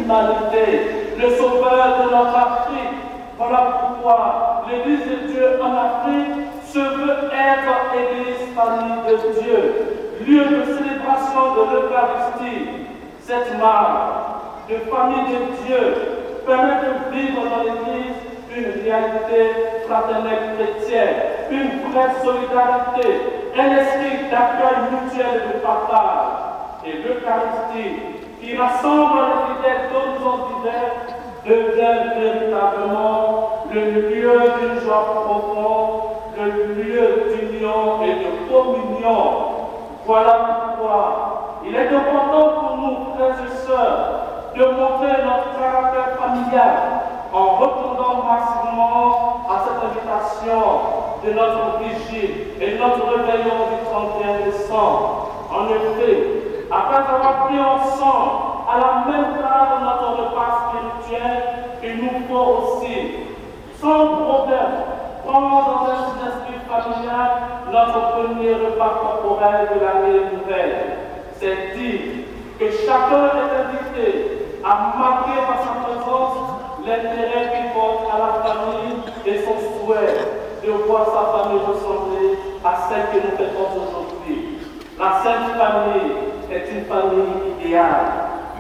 l'humanité, le sauveur de notre Afrique. Voilà pourquoi l'Église de Dieu en Afrique se veut être Église famille de Dieu, lieu de célébration de l'Eucharistie. Cette marque de famille de Dieu permet de vivre dans l'Église une réalité fraternelle chrétienne, une vraie solidarité, un esprit d'accueil mutuel et de partage. Et l'Eucharistie, qui rassemble les fidèles d'horizons divers, devient véritablement le lieu d'une joie profonde, le lieu d'union et de communion. Voilà pourquoi il est important pour nous, frères et sœurs, de montrer notre caractère familial en répondant massivement à cette invitation de notre vigile et de notre réveillon du 31 décembre. En effet, après avoir pris ensemble à la même table notre repas spirituel, il nous faut aussi, sans problème, prendre dans un esprit familial notre premier repas corporel de l'année nouvelle. C'est dire que chacun est invité à marquer par sa présence l'intérêt qu'il porte à la famille et son souhait de voir sa famille ressembler à celle que nous fêtons aujourd'hui. La Sainte Famille est une famille idéale,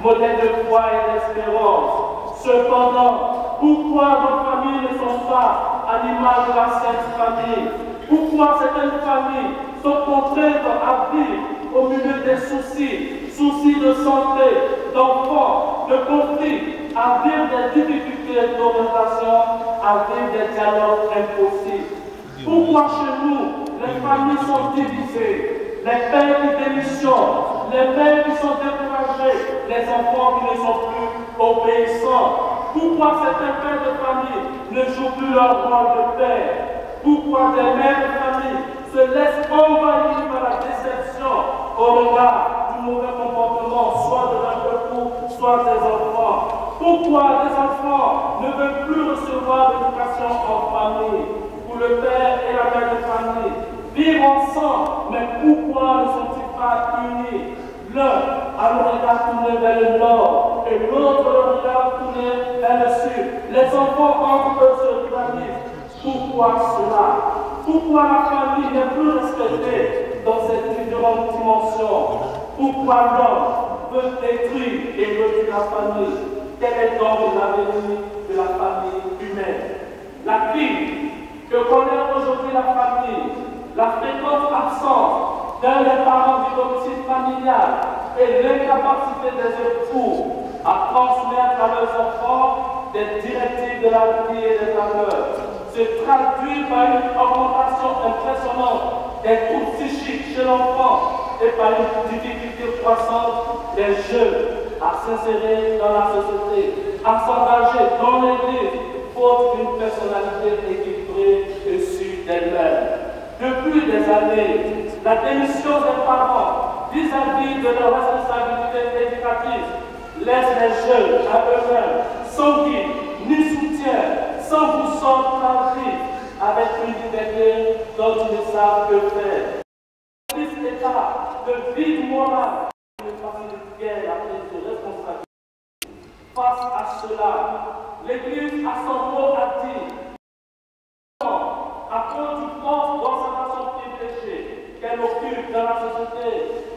modèle de foi et d'espérance. Cependant, pourquoi nos familles ne sont pas à l'image de la Sainte Famille? Pourquoi certaines familles sont contraintes à vivre au milieu des soucis de santé, d'enfants, de conflits, à vivre des difficultés d'orientation, à vivre des dialogues impossibles? Pourquoi chez nous, les familles sont divisées? Les pères qui démissionnent, les pères qui sont découragés, les enfants qui ne sont plus obéissants. Pourquoi certains pères de famille ne jouent plus leur rôle de père? Pourquoi des mères de famille se laissent envahir par la déception au regard du mauvais comportement, soit de leur époux, soit des enfants? Pourquoi les enfants ne veulent plus recevoir l'éducation en famille? Où le père et la mère de famille vivent ensemble, mais pourquoi ne sont-ils pas unis? L'un a le regard tourné vers le nord et l'autre le regard tourné vers le sud. Les enfants entre eux se rivalisent. Pourquoi cela? Pourquoi la famille n'est plus respectée dans ces différentes dimensions? Pourquoi l'homme veut détruire et réduire la famille? Quel est donc l'avenir de la famille humaine? La crise que connaît aujourd'hui la famille, la fréquente absence d'un des parents du domicile familial et l'incapacité des époux à transmettre à leurs enfants des directives de la vie et des valeurs se traduit par une augmentation impressionnante des troubles psychiques chez l'enfant et par une difficulté croissante des jeunes à s'insérer dans la société, à s'engager dans l'Église, faute d'une personnalité équilibrée et sûre d'elle-même. Depuis des années, la démission des parents vis-à-vis de leurs responsabilités éducatives laisse les jeunes à eux-mêmes, sans guide ni soutien, sans boussole tranquille, avec une liberté dont ils ne savent que faire. Cet état de vide moral, une facilité la prise de responsabilité. Face à cela, l'Église a son mot à dire. À cause du poste d'observation privilégiée qu'elle occupe dans la société,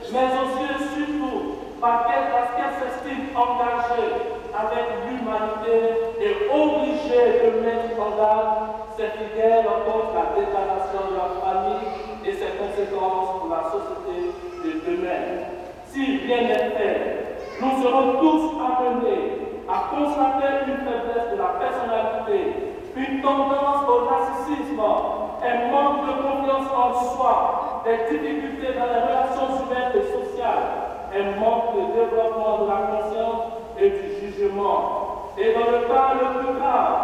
mais aussi et surtout parce qu'elle s'estime engagée avec l'humanité et obligée de mettre en garde ses fidèles contre la dégradation de la famille et ses conséquences pour la société de demain. Si rien n'est fait, nous serons tous amenés à constater une faiblesse de la personnalité, une tendance au narcissisme, un manque de confiance en soi, des difficultés dans les relations humaines et sociales, un manque de développement de la conscience et du jugement. Et dans le cas le plus grave,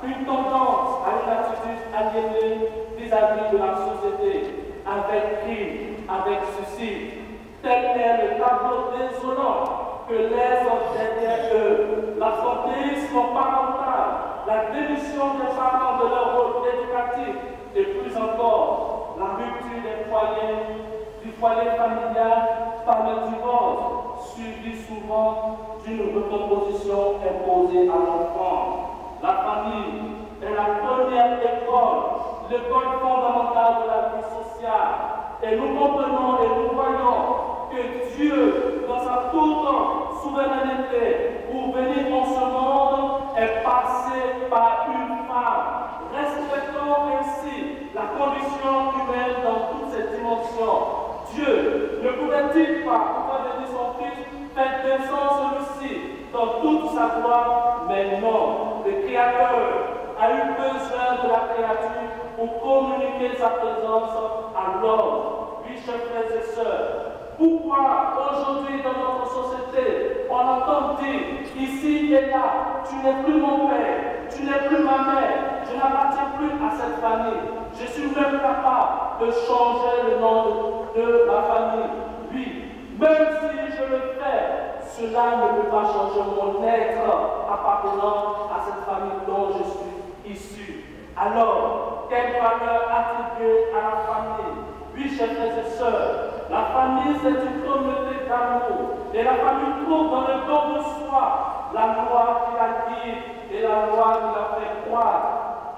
une tendance à une attitude aliénée vis-à-vis de la société, avec crime, avec suicide. Tel est le tableau désolant que laisse derrière eux l'absentéisme parental, la démission des parents de leur rôle éducatif et plus encore la rupture des foyers, du foyer familial par le divorce, suivi souvent d'une recomposition imposée à l'enfant. La famille est la première l'école fondamentale de la vie sociale. Et nous comprenons et nous voyons que Dieu, dans sa toute souveraineté, pour venir en ce monde, est passé par une femme. Respectons ainsi la condition humaine dans toutes ses dimensions. Dieu ne pouvait-il pas, pour faire venir son Fils, faire descendre celui-ci dans toute sa gloire? Mais non, le Créateur a eu besoin de la créature pour communiquer sa présence à l'homme. Oui, chers frères et sœurs, pourquoi aujourd'hui dans notre société, on entend dire ici et là, tu n'es plus mon père, tu n'es plus ma mère, je n'appartiens plus à cette famille. Je suis même capable de changer le nom de ma famille. Oui, même si je le fais, cela ne peut pas changer mon être appartenant à cette famille dont je suis issu. Alors, quelle valeur attribuer à la famille? Oui, chers frères et sœurs, la famille c'est une communauté d'amour. Et la famille trouve dans le don de soi la loi qui la guide et la loi qui la fait croître.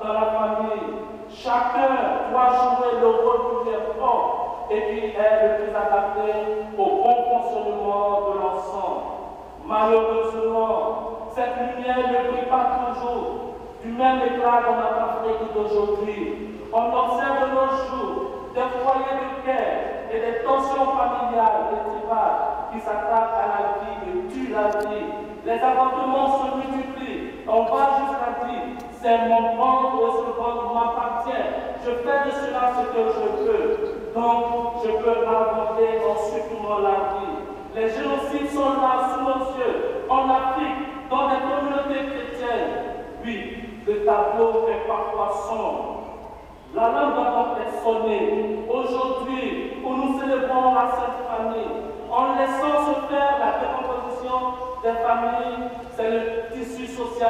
Dans la famille, chacun doit jouer le rôle du fort et qui est le plus adapté au bon fonctionnement de l'ensemble. Malheureusement, cette lumière ne brille pas toujours du même éclat dans notre Afrique d'aujourd'hui. On observe de nos jours des foyers de guerre et des tensions familiales et tribales qui s'attaquent à la vie et tuent la vie. Les avortements se multiplient. On va jusqu'à dire, c'est mon ventre et ce ventre m'appartient. Je fais de cela ce que je veux. Donc, je peux avorter en supprimant la vie. Les génocides sont là sous nos yeux, en Afrique, dans des communautés chrétiennes. Oui, le tableau est parfois sombre. La langue doit donc être sonnée. Aujourd'hui, où nous célébrons la Sainte Famille, en laissant se faire la décomposition des familles, c'est le tissu social.